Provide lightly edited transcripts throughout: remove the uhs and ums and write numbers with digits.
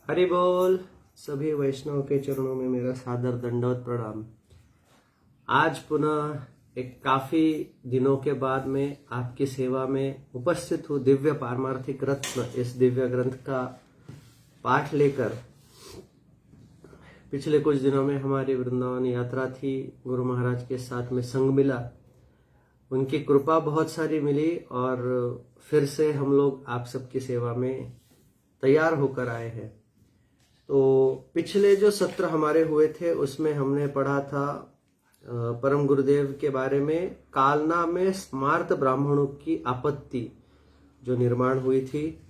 हरि बोल। सभी वैष्णव के चरणों में मेरा सादर दंडवत प्रणाम। आज पुनः एक काफी दिनों के बाद में आपकी सेवा में उपस्थित हूँ। दिव्य पारमार्थिक रत्न इस दिव्य ग्रंथ का पाठ लेकर। पिछले कुछ दिनों में हमारी वृंदावन यात्रा थी, गुरु महाराज के साथ में संग मिला, उनकी कृपा बहुत सारी मिली और फिर से हम लोग आप सबकी सेवा में तैयार होकर आए हैं। तो पिछले जो सत्र हमारे हुए थे उसमें हमने पढ़ा था परम गुरुदेव के बारे में, कालना में स्मार्त ब्राह्मणों की आपत्ति जो निर्माण हुई थी।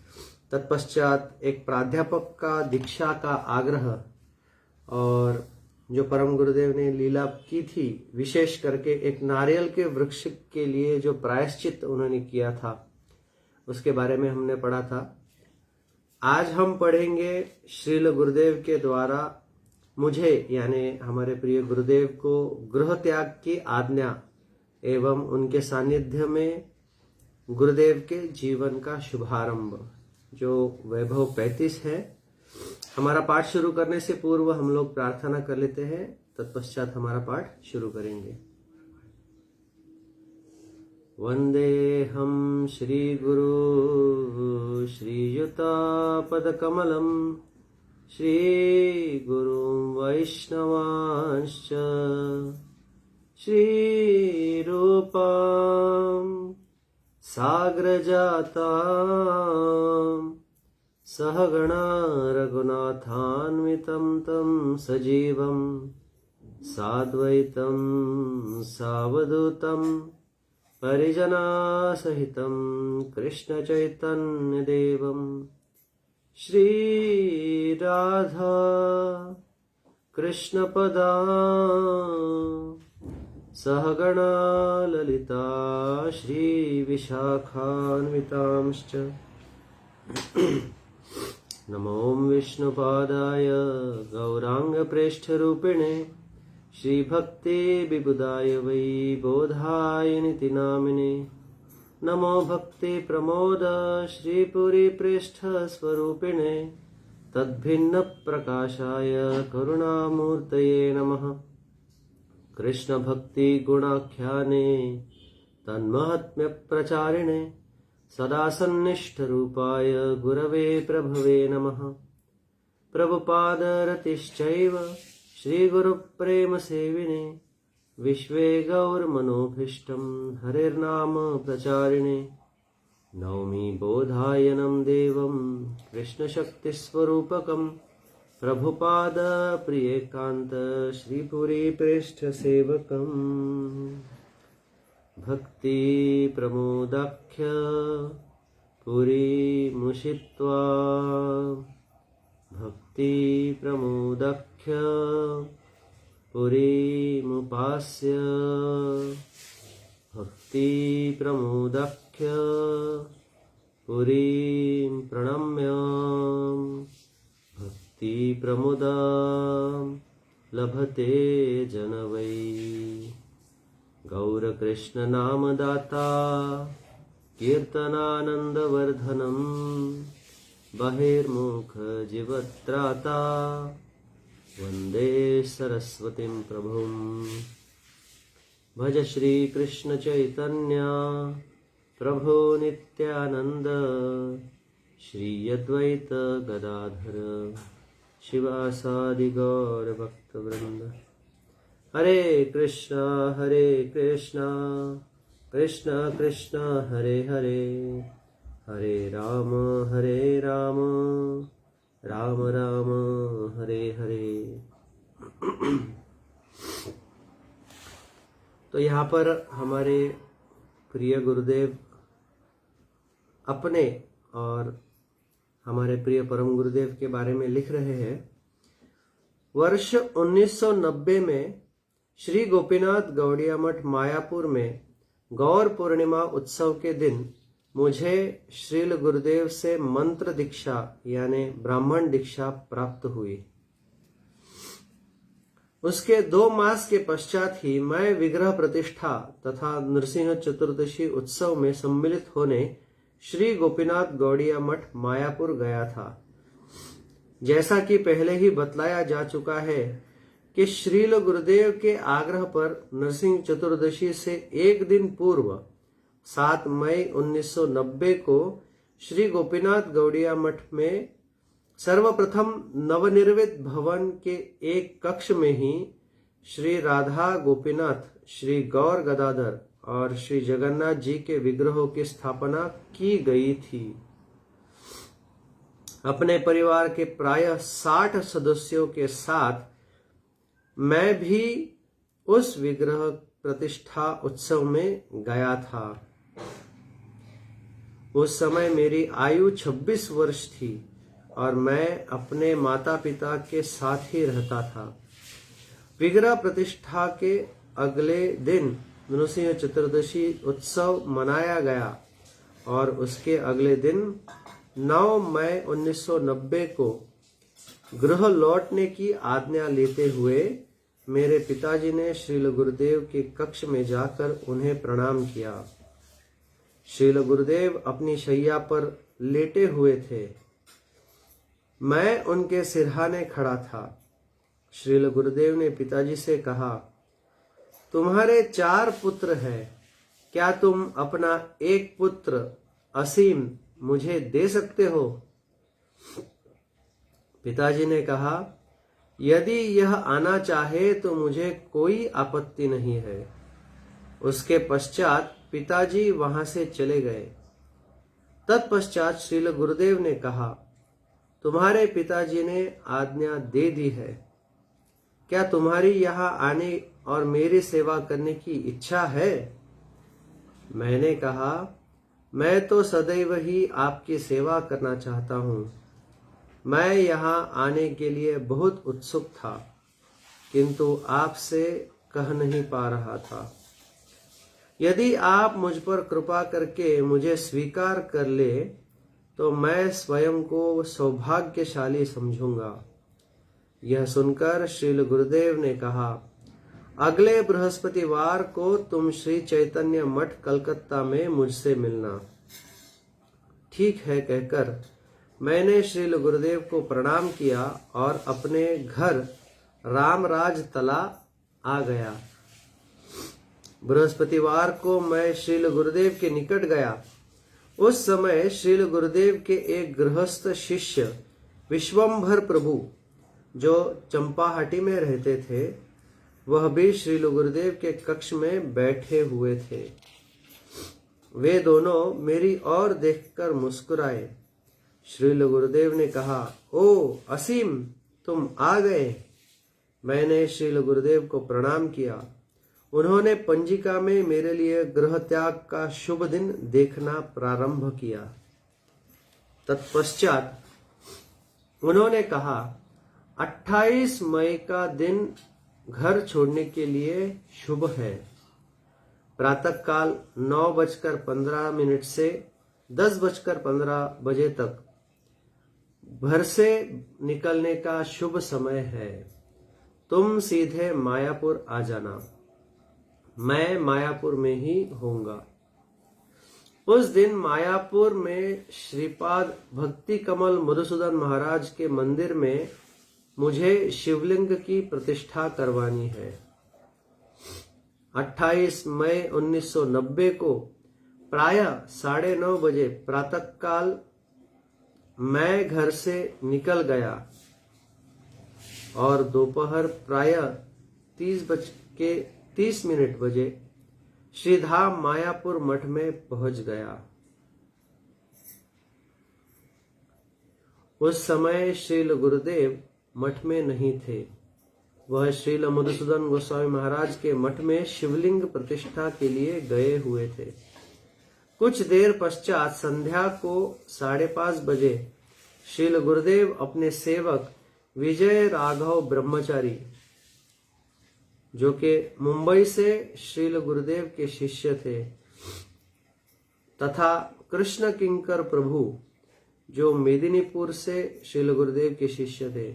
तत्पश्चात एक प्राध्यापक का दीक्षा का आग्रह और जो परम गुरुदेव ने लीला की थी, विशेष करके एक नारियल के वृक्ष के लिए जो प्रायश्चित उन्होंने किया था, उसके बारे में हमने पढ़ा था। आज हम पढ़ेंगे श्रील गुरुदेव के द्वारा मुझे यानी हमारे प्रिय गुरुदेव को गृह त्याग की आज्ञा एवं उनके सानिध्य में गुरुदेव के जीवन का शुभारंभ, जो वैभव 35 है। हमारा पाठ शुरू करने से पूर्व हम लोग प्रार्थना कर लेते हैं, तत्पश्चात हमारा पाठ शुरू करेंगे। वन्देऽहं श्रीगुरु श्रीयुतापदकमलं श्रीगुरुं वैष्णवांश्च श्रीरूपां साग्रजातां सहगणा रघुनाथान्वितं तं सजीवं साद्वैतं सावधूतं परिजना सहितं कृष्ण चैतन्य देवं श्री राधा कृष्ण पदा सहगणा ललिता श्री विशाखान्वितांश्च। नमो विष्णुपादाय गौरांग प्रेष्ठरूपिणे श्रीभक्ति विबुधाय वै बोधाय निति नामिने। नमो भक्ति प्रमोद श्रीपुरी पृष्ठ स्वरूपिणे तद्भिन्न प्रकाशाय करुणामूर्तये नमः। कृष्ण भक्ति गुणाख्याने तन्महात्म्य प्रचारिणे सदा सन्निष्ठ रूपाय गुरवे प्रभवे नमः। प्रभुपाद रतिश्चैव श्री गुरु प्रेम सेविने विश्वे गौरमनोभीष्टं हरिर्नाम प्रचारिणे। नौमि बोधायनं देवं कृष्णशक्तिस्वरूपकं प्रभुपाद प्रियकान्त श्रीपुरी पृष्ठ सेवकम्। भक्ति प्रमोदाख्य पुरी मुषित्वा भक्ति प्रमोदाख्य पुरीमुपास्य भक्ति प्रमोदाख्य पुरीं प्रणम्य भक्ति प्रमुदां लभते जन वै। गौर कृष्ण नाम दाता कीर्तनानंदवर्धनम् बहिर्मुख जीवत्राता वंदे सरस्वतीं प्रभुं। भज श्री कृष्ण चैतन्य प्रभु नित्यानंद श्री अद्वैत गदाधर शिवासादि गौर भक्तवृंद। हरे कृष्णा कृष्ण कृष्ण हरे हरे, हरे राम राम राम हरे हरे। तो यहाँ पर हमारे प्रिय गुरुदेव अपने और हमारे प्रिय परम गुरुदेव के बारे में लिख रहे हैं। वर्ष 1990 में श्री गोपीनाथ गौड़िया मठ मायापुर में गौर पूर्णिमा उत्सव के दिन मुझे श्रील गुरुदेव से मंत्र दीक्षा यानी ब्राह्मण दीक्षा प्राप्त हुई। उसके 2 मास के पश्चात ही मैं विग्रह प्रतिष्ठा तथा नृसिंह चतुर्दशी उत्सव में सम्मिलित होने श्री गोपीनाथ गौड़िया मठ मायापुर गया था। जैसा कि पहले ही बतलाया जा चुका है कि श्रील गुरुदेव के आग्रह पर नरसिंह चतुर्दशी से एक दिन पूर्व 7 मई 1990 को श्री गोपीनाथ गौड़िया मठ में सर्वप्रथम नवनिर्मित भवन के एक कक्ष में ही श्री राधा गोपीनाथ, श्री गौर गदाधर और श्री जगन्नाथ जी के विग्रहों की स्थापना की गई थी। अपने परिवार के प्रायः 60 सदस्यों के साथ मैं भी उस विग्रह प्रतिष्ठा उत्सव में गया था। उस समय मेरी आयु 26 वर्ष थी और मैं अपने माता पिता के साथ ही रहता था। विग्रह प्रतिष्ठा के अगले दिन नृसिंह चतुर्दशी उत्सव मनाया गया और उसके अगले दिन 9 मई 1990 को गृह लौटने की आज्ञा लेते हुए मेरे पिताजी ने श्रील गुरुदेव के कक्ष में जाकर उन्हें प्रणाम किया। श्रील गुरुदेव अपनी शैया पर लेटे हुए थे। मैं उनके सिरहाने खड़ा था। श्रील गुरुदेव ने पिताजी से कहा, तुम्हारे 4 पुत्र हैं, क्या तुम अपना एक पुत्र असीम मुझे दे सकते हो? पिताजी ने कहा, यदि यह आना चाहे तो मुझे कोई आपत्ति नहीं है। उसके पश्चात पिताजी वहां से चले गए। तत्पश्चात श्रील गुरुदेव ने कहा, तुम्हारे पिताजी ने आज्ञा दे दी है, क्या तुम्हारी यहाँ आने और मेरी सेवा करने की इच्छा है? मैंने कहा, मैं तो सदैव ही आपकी सेवा करना चाहता हूँ। मैं यहाँ आने के लिए बहुत उत्सुक था, किंतु आपसे कह नहीं पा रहा था। यदि आप मुझ पर कृपा करके मुझे स्वीकार कर ले तो मैं स्वयं को सौभाग्यशाली समझूंगा। यह सुनकर श्रील गुरुदेव ने कहा, अगले बृहस्पतिवार को तुम श्री चैतन्य मठ कलकत्ता में मुझसे मिलना। ठीक है कहकर मैंने श्रील गुरुदेव को प्रणाम किया और अपने घर रामराज तला आ गया। बृहस्पतिवार को मैं श्रील गुरुदेव के निकट गया। उस समय श्रील गुरुदेव के एक गृहस्थ शिष्य विश्वंभर प्रभु, जो चंपाहाटी में रहते थे, वह भी श्रील गुरुदेव के कक्ष में बैठे हुए थे। वे दोनों मेरी ओर देखकर मुस्कुराए। श्रील गुरुदेव ने कहा, ओ असीम, तुम आ गए। मैंने श्रील गुरुदेव को प्रणाम किया। उन्होंने पंजिका में मेरे लिए गृह त्याग का शुभ दिन देखना प्रारंभ किया। तत्पश्चात उन्होंने कहा, 28 मई का दिन घर छोड़ने के लिए शुभ है। प्रातःकाल 9:15 से 10:15 तक घर से निकलने का शुभ समय है। तुम सीधे मायापुर आ जाना। मैं मायापुर में ही होऊंगा। उस दिन मायापुर में श्रीपाद भक्ति कमल मधुसूदन महाराज के मंदिर में मुझे शिवलिंग की प्रतिष्ठा करवानी है। 28 मई 1990 को प्रायः 9:30 बजे प्रातःकाल मैं घर से निकल गया और दोपहर प्रायः 30:30 बजे श्रीधाम मायापुर मठ में पहुंच गया। उस समय श्रील गुरुदेव मठ में नहीं थे। वह श्रील मधुसूदन गोस्वामी महाराज के मठ में शिवलिंग प्रतिष्ठा के लिए गए हुए थे। कुछ देर पश्चात संध्या को 5:30 बजे श्रील गुरुदेव अपने सेवक विजय राघव ब्रह्मचारी, जो कि मुंबई से श्रील गुरुदेव के शिष्य थे, तथा कृष्ण किंकर प्रभु, जो मेदिनीपुर से श्रील गुरुदेव के शिष्य थे,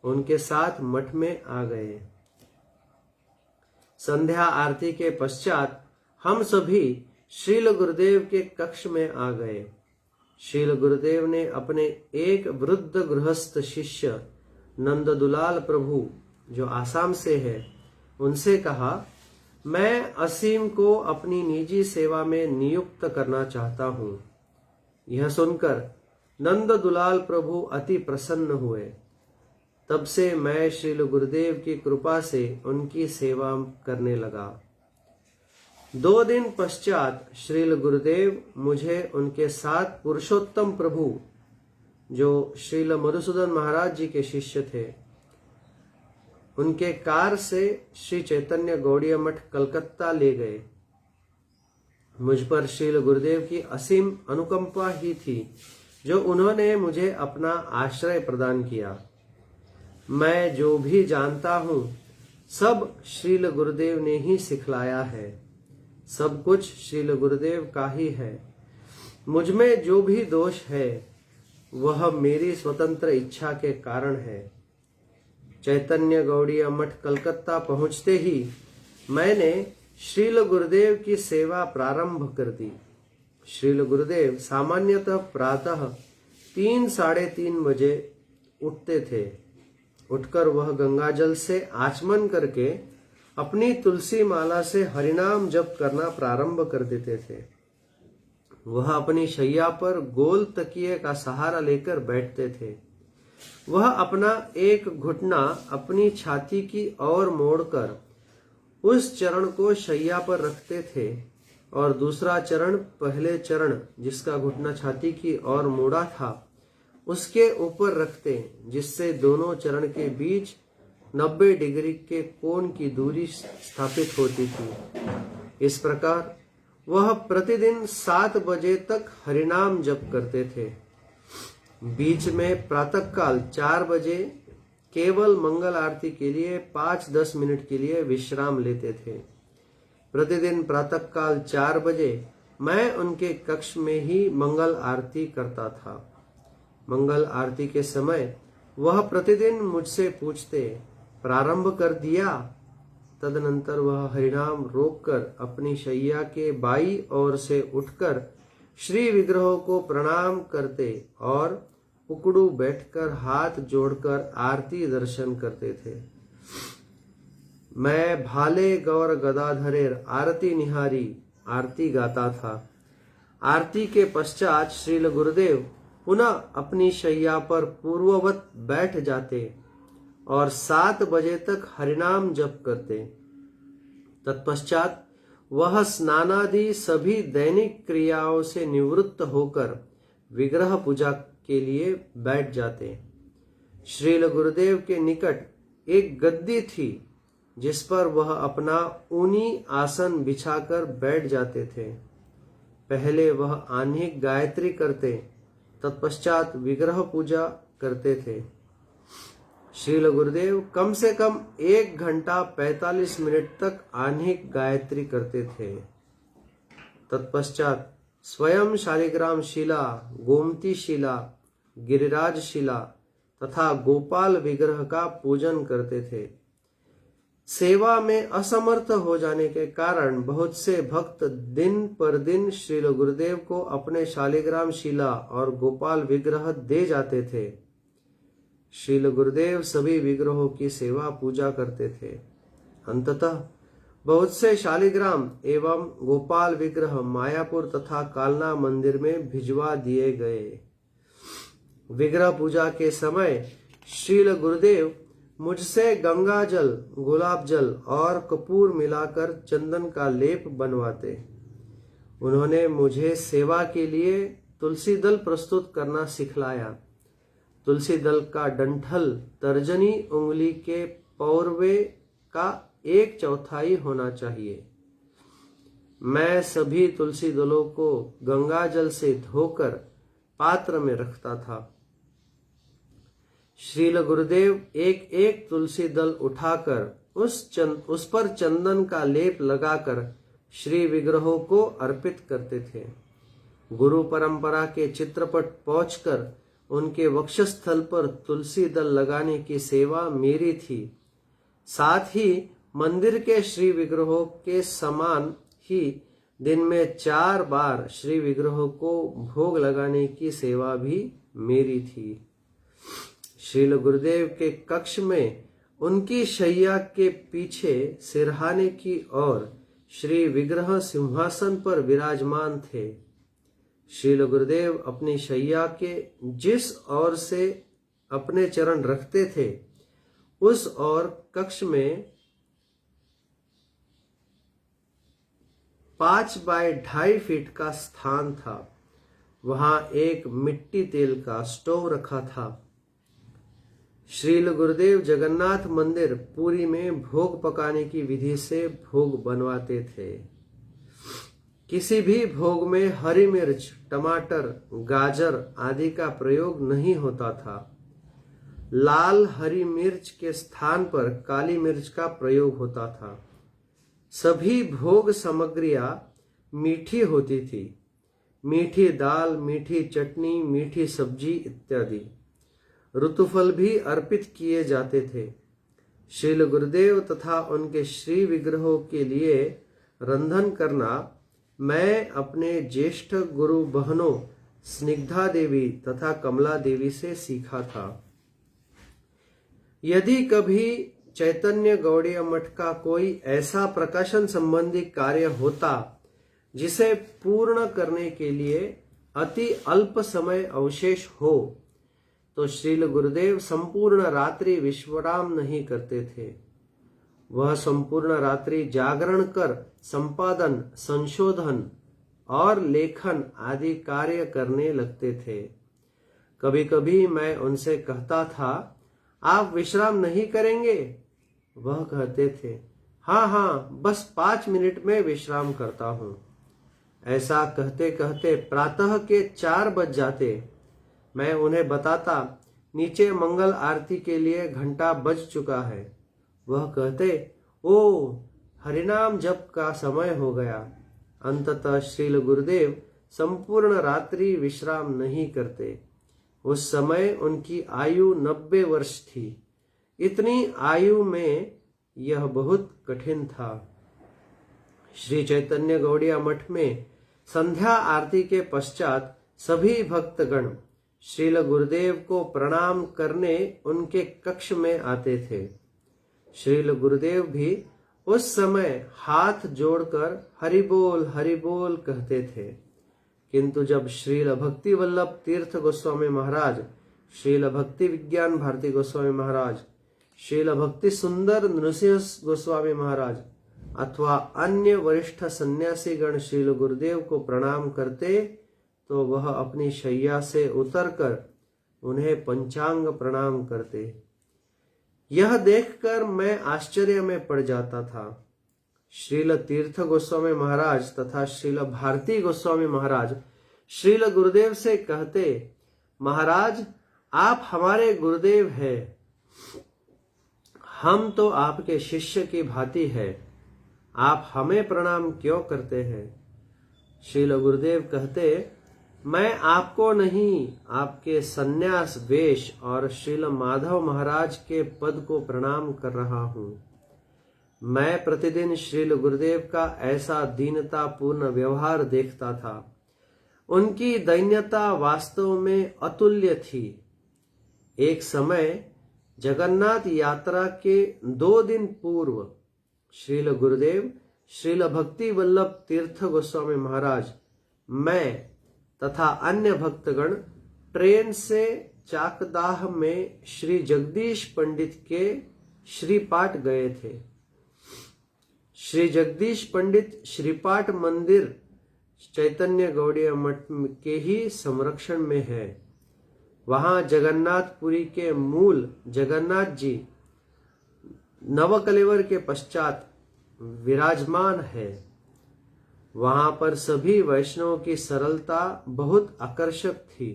उनके साथ मठ में आ गए। संध्या आरती के पश्चात हम सभी श्रील गुरुदेव के कक्ष में आ गए। श्रील गुरुदेव ने अपने एक वृद्ध गृहस्थ शिष्य नंददुलाल प्रभु, जो आसाम से है, उनसे कहा, मैं असीम को अपनी निजी सेवा में नियुक्त करना चाहता हूं। यह सुनकर नंददुलाल प्रभु अति प्रसन्न हुए। तब से मैं श्रील गुरुदेव की कृपा से उनकी सेवा करने लगा। 2 दिन पश्चात श्रील गुरुदेव मुझे उनके साथ पुरुषोत्तम प्रभु, जो श्रील मधुसूदन महाराज जी के शिष्य थे, उनके कार से श्री चैतन्य गौड़ीय मठ कलकत्ता ले गए। मुझ पर श्रील गुरुदेव की असीम अनुकंपा ही थी, जो उन्होंने मुझे अपना आश्रय प्रदान किया। मैं जो भी जानता हूं, सब श्रील गुरुदेव ने ही सिखलाया है। सब कुछ श्रील गुरुदेव का ही है। मुझ में जो भी दोष है, वह मेरी स्वतंत्र इच्छा के कारण है। चैतन्य गौड़ीय मठ कलकत्ता पहुंचते ही मैंने श्रील गुरुदेव की सेवा प्रारंभ कर दी। श्रील गुरुदेव सामान्यतः प्रातः 3 साढ़े 3 बजे उठते थे। उठकर वह गंगाजल से आचमन करके अपनी तुलसी माला से हरिनाम जप करना प्रारंभ कर देते थे। वह अपनी शैया पर गोल तकिए का सहारा लेकर बैठते थे। वह अपना एक घुटना अपनी छाती की ओर मोड़कर उस चरण को शैया पर रखते थे और दूसरा चरण, पहले चरण जिसका घुटना छाती की ओर मोड़ा था, उसके ऊपर रखते, जिससे दोनों चरण के बीच 90 डिग्री के कोण की दूरी स्थापित होती थी। इस प्रकार वह प्रतिदिन 7 बजे तक हरिनाम जप करते थे। बीच में प्रातःकाल 4 बजे केवल मंगल आरती के लिए 5-10 मिनट के लिए विश्राम लेते थे। प्रतिदिन प्रातःकाल 4 बजे मैं उनके कक्ष में ही मंगल आरती करता था। मंगल आरती के समय वह प्रतिदिन मुझसे पूछते, प्रारंभ कर दिया? तदनंतर वह हरिनाम रोककर अपनी शैया के बाईं ओर से उठकर श्री विग्रहों को प्रणाम करते और उकड़ू बैठकर हाथ जोड़कर आरती दर्शन करते थे। मैं भाले गौर गदाधरेर आरती निहारी आरती गाता था। आरती के पश्चात श्रील गुरुदेव पुनः अपनी शैया पर पूर्ववत बैठ जाते और 7 बजे तक हरिनाम जप करते। तत्पश्चात वह स्नानादि सभी दैनिक क्रियाओं से निवृत्त होकर विग्रह पूजा के लिए बैठ जाते। श्रील गुरुदेव के निकट एक गद्दी थी, जिस पर वह अपना ऊनी आसन बिछाकर बैठ जाते थे। पहले वह आह्निक गायत्री करते, तत्पश्चात विग्रह पूजा करते थे। श्रील गुरुदेव कम से कम 1 घंटा 45 मिनट तक आह्निक गायत्री करते थे। तत्पश्चात स्वयं शालिग्राम शिला, गोमती शिला, गिरिराज शिला तथा गोपाल विग्रह का पूजन करते थे। सेवा में असमर्थ हो जाने के कारण बहुत से भक्त दिन पर दिन श्रील गुरुदेव को अपने शालिग्राम शिला और गोपाल विग्रह दे जाते थे। श्रील गुरुदेव सभी विग्रहों की सेवा पूजा करते थे। अंततः बहुत से शालिग्राम एवं गोपाल विग्रह मायापुर तथा कालना मंदिर में भिजवा दिए गए। विग्रह पूजा के समय श्रील गुरुदेव मुझसे गंगा जल, गुलाब जल और कपूर मिलाकर चंदन का लेप बनवाते। उन्होंने मुझे सेवा के लिए तुलसी दल प्रस्तुत करना सिखलाया। तुलसी दल का डंठल तर्जनी उंगली के पौरवे का 1/4 होना चाहिए। मैं सभी तुलसी दलों को गंगा जल से धोकर पात्र में रखता था। श्रील गुरुदेव एक एक तुलसी दल उठाकर उस पर चंदन का लेप लगाकर श्री विग्रहों को अर्पित करते थे। गुरु परंपरा के चित्रपट पहुंचकर उनके वक्षस्थल पर तुलसी दल लगाने की सेवा मेरी थी। साथ ही मंदिर के श्री विग्रहों के समान ही दिन में 4 बार श्री विग्रह को भोग लगाने की सेवा भी मेरी थी। श्रील गुरुदेव के कक्ष में उनकी शैया के पीछे सिरहाने की ओर श्री विग्रह सिंहासन पर विराजमान थे। श्रील गुरुदेव अपनी शैया के जिस ओर से अपने चरण रखते थे उस ओर कक्ष में 5 बाय 2.5 फीट का स्थान था। वहां एक मिट्टी तेल का स्टोव रखा था। श्रील गुरुदेव जगन्नाथ मंदिर पुरी में भोग पकाने की विधि से भोग बनवाते थे। किसी भी भोग में हरी मिर्च, टमाटर, गाजर आदि का प्रयोग नहीं होता था। लाल हरी मिर्च के स्थान पर काली मिर्च का प्रयोग होता था। सभी भोग सामग्रियां मीठी होती थी। मीठी दाल, मीठी चटनी, मीठी सब्जी इत्यादि। ऋतुफल भी अर्पित किए जाते थे। श्रील गुरुदेव तथा उनके श्री विग्रहों के लिए रंधन करना मैं अपने ज्येष्ठ गुरु बहनों स्निग्धा देवी तथा कमला देवी से सीखा था। यदि कभी चैतन्य गौड़ीय मठ का कोई ऐसा प्रकाशन संबंधी कार्य होता जिसे पूर्ण करने के लिए अति अल्प समय अवशेष हो तो श्रील गुरुदेव संपूर्ण रात्रि विश्राम नहीं करते थे। वह संपूर्ण रात्रि जागरण कर संपादन, संशोधन और लेखन आदि कार्य करने लगते थे। कभी कभी मैं उनसे कहता था, आप विश्राम नहीं करेंगे? वह कहते थे, हाँ, बस 5 मिनट में विश्राम करता हूं। ऐसा कहते कहते प्रातः के 4 बज जाते। मैं उन्हें बताता, नीचे मंगल आरती के लिए घंटा बज चुका है। वह कहते, ओ हरिनाम जप का समय हो गया। अंततः श्रील गुरुदेव संपूर्ण रात्रि विश्राम नहीं करते। उस समय उनकी आयु 90 वर्ष थी। इतनी आयु में यह बहुत कठिन था। श्री चैतन्य गौड़िया मठ में संध्या आरती के पश्चात सभी भक्तगण श्रील गुरुदेव को प्रणाम करने उनके कक्ष में आते थे। श्रील गुरुदेव भी उस समय हाथ जोड़कर हरि बोल कहते थे। किंतु जब श्रील भक्ति वल्लभ तीर्थ गोस्वामी महाराज, श्रील भक्ति विज्ञान भारती गोस्वामी महाराज, श्रील भक्ति सुंदर नृसिंह गोस्वामी महाराज अथवा अन्य वरिष्ठ सन्यासी गण श्रील गुरुदेव को प्रणाम करते तो वह अपनी शैया से उतरकर उन्हें पंचांग प्रणाम करते। यह देखकर मैं आश्चर्य में पड़ जाता था। श्रील तीर्थ गोस्वामी महाराज तथा श्रील भारती गोस्वामी महाराज श्रील गुरुदेव से कहते, महाराज आप हमारे गुरुदेव हैं, हम तो आपके शिष्य की भांति है, आप हमें प्रणाम क्यों करते हैं? श्रील गुरुदेव कहते, मैं आपको नहीं, आपके सन्यास वेश और श्रील माधव महाराज के पद को प्रणाम कर रहा हूं। मैं प्रतिदिन श्रील गुरुदेव का ऐसा दीनता पूर्ण व्यवहार देखता था। उनकी दैन्यता वास्तव में अतुल्य थी। एक समय जगन्नाथ यात्रा के 2 दिन पूर्व श्रील गुरुदेव, श्रील भक्ति वल्लभ तीर्थ गोस्वामी महाराज, मैं तथा अन्य भक्तगण ट्रेन से चाकदाह में श्री जगदीश पंडित के श्रीपाठ गए थे। श्री जगदीश पंडित श्रीपाठ मंदिर चैतन्य गौड़ीय मठ के ही संरक्षण में है। वहां जगन्नाथपुरी के मूल जगन्नाथ जी नवकलेवर के पश्चात विराजमान है। वहां पर सभी वैष्णवों की सरलता बहुत आकर्षक थी।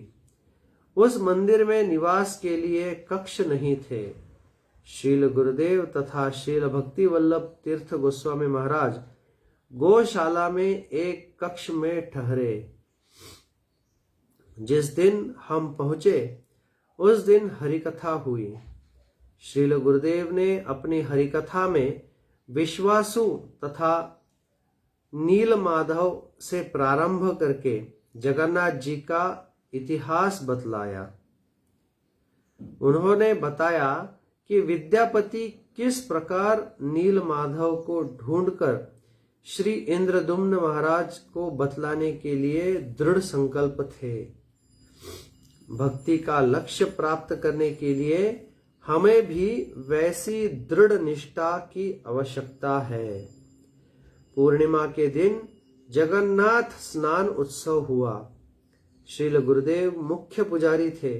उस मंदिर में निवास के लिए कक्ष नहीं थे। श्रील गुरुदेव तथा श्रील भक्ति वल्लभ तीर्थ गोस्वामी महाराज गौशाला में एक कक्ष में ठहरे। जिस दिन हम पहुंचे उस दिन हरिकथा हुई। श्रील गुरुदेव ने अपनी हरिकथा में विश्वासु तथा नील माधव से प्रारंभ करके जगन्नाथ जी का इतिहास बतलाया। उन्होंने बताया कि विद्यापति किस प्रकार नील माधव को ढूंढकर श्री इंद्रदुम्न महाराज को बतलाने के लिए दृढ़ संकल्प थे। भक्ति का लक्ष्य प्राप्त करने के लिए हमें भी वैसी दृढ़ निष्ठा की आवश्यकता है। पूर्णिमा के दिन जगन्नाथ स्नान उत्सव हुआ। श्रील गुरुदेव मुख्य पुजारी थे।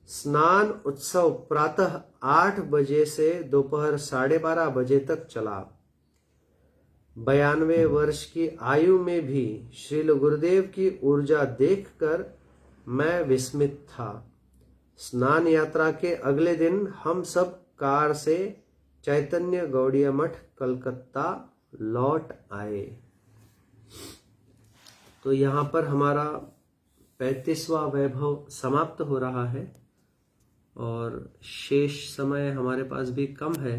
स्नान उत्सव प्रातः 8 बजे से दोपहर 12:30 बजे तक चला। 92 वर्ष की आयु में भी श्रील गुरुदेव की ऊर्जा देखकर मैं विस्मित था। स्नान यात्रा के अगले दिन हम सब कार से चैतन्य गौड़िया मठ कलकत्ता लौट आए। तो यहाँ पर हमारा 35वां वैभव समाप्त हो रहा है और शेष समय हमारे पास भी कम है।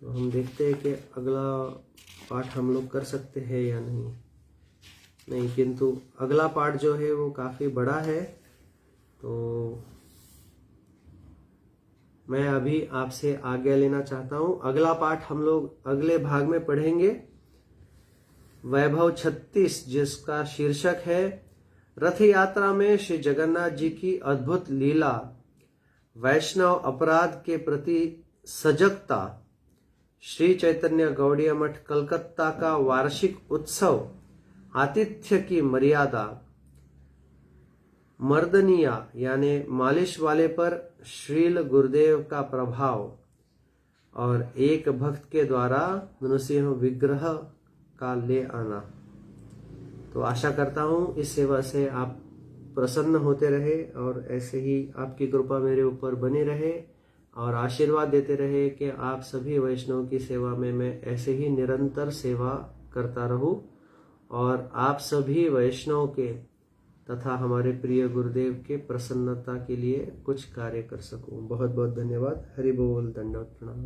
तो हम देखते हैं कि अगला पाठ हम लोग कर सकते हैं या नहीं, किंतु अगला पाठ जो है वो काफ़ी बड़ा है। तो मैं अभी आपसे आज्ञा लेना चाहता हूँ। अगला पाठ हम लोग अगले भाग में पढ़ेंगे, वैभव 36, जिसका शीर्षक है रथ यात्रा में श्री जगन्नाथ जी की अद्भुत लीला, वैष्णव अपराध के प्रति सजगता, श्री चैतन्य गौड़िया मठ कलकत्ता का वार्षिक उत्सव, आतिथ्य की मर्यादा, मर्दनिया यानी मालिश वाले पर श्रील गुरुदेव का प्रभाव और एक भक्त के द्वारा नृसिंह विग्रह का ले आना। तो आशा करता हूँ इस सेवा से आप प्रसन्न होते रहे और ऐसे ही आपकी कृपा मेरे ऊपर बनी रहे और आशीर्वाद देते रहे कि आप सभी वैष्णव की सेवा में मैं ऐसे ही निरंतर सेवा करता रहूं और आप सभी वैष्णव के तथा हमारे प्रिय गुरुदेव के प्रसन्नता के लिए कुछ कार्य कर सकूं। बहुत बहुत धन्यवाद। हरि बोल, दंडवत प्रणाम।